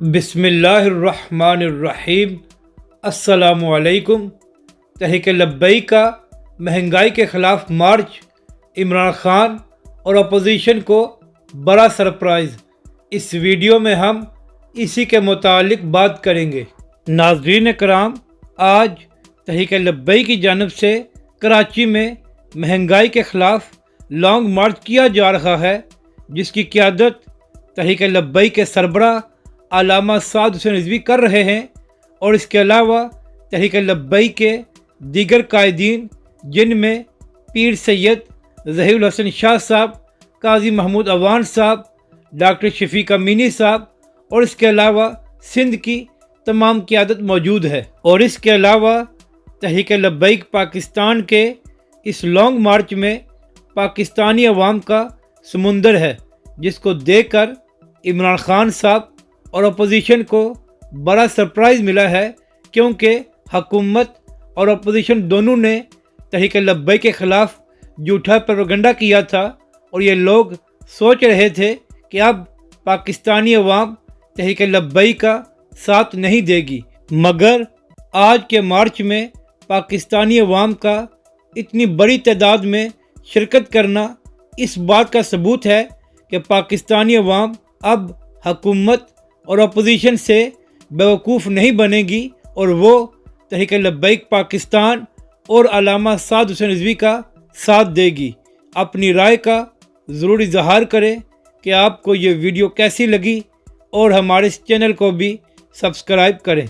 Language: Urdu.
بسم اللہ الرحمن الرحیم۔ السلام علیکم۔ تحریک لبیک کا مہنگائی کے خلاف مارچ، عمران خان اور اپوزیشن کو بڑا سرپرائز۔ اس ویڈیو میں ہم اسی کے متعلق بات کریں گے۔ ناظرین کرام، آج تحریک لبیک کی جانب سے کراچی میں مہنگائی کے خلاف لانگ مارچ کیا جا رہا ہے، جس کی قیادت تحریک لبیک کے سربراہ علامہ سعد حسین رضوی کر رہے ہیں، اور اس کے علاوہ تحریک لبیک کے دیگر قائدین، جن میں پیر سید ظہیر الحسن شاہ صاحب، قاضی محمود عوان صاحب، ڈاکٹر شفیق امینی صاحب، اور اس کے علاوہ سندھ کی تمام قیادت موجود ہے۔ اور اس کے علاوہ تحریک لبیک پاکستان کے اس لانگ مارچ میں پاکستانی عوام کا سمندر ہے، جس کو دیکھ کر عمران خان صاحب اور اپوزیشن کو بڑا سرپرائز ملا ہے، کیونکہ حکومت اور اپوزیشن دونوں نے تحریک لبیک کے خلاف جھوٹا پروپیگنڈا کیا تھا، اور یہ لوگ سوچ رہے تھے کہ اب پاکستانی عوام تحریک لبیک کا ساتھ نہیں دے گی، مگر آج کے مارچ میں پاکستانی عوام کا اتنی بڑی تعداد میں شرکت کرنا اس بات کا ثبوت ہے کہ پاکستانی عوام اب حکومت اور اپوزیشن سے بیوقوف نہیں بنے گی، اور وہ تحریک لبیک پاکستان اور علامہ سعد حسین رضوی کا ساتھ دے گی۔ اپنی رائے کا ضرور اظہار کریں کہ آپ کو یہ ویڈیو کیسی لگی، اور ہمارے اس چینل کو بھی سبسکرائب کریں۔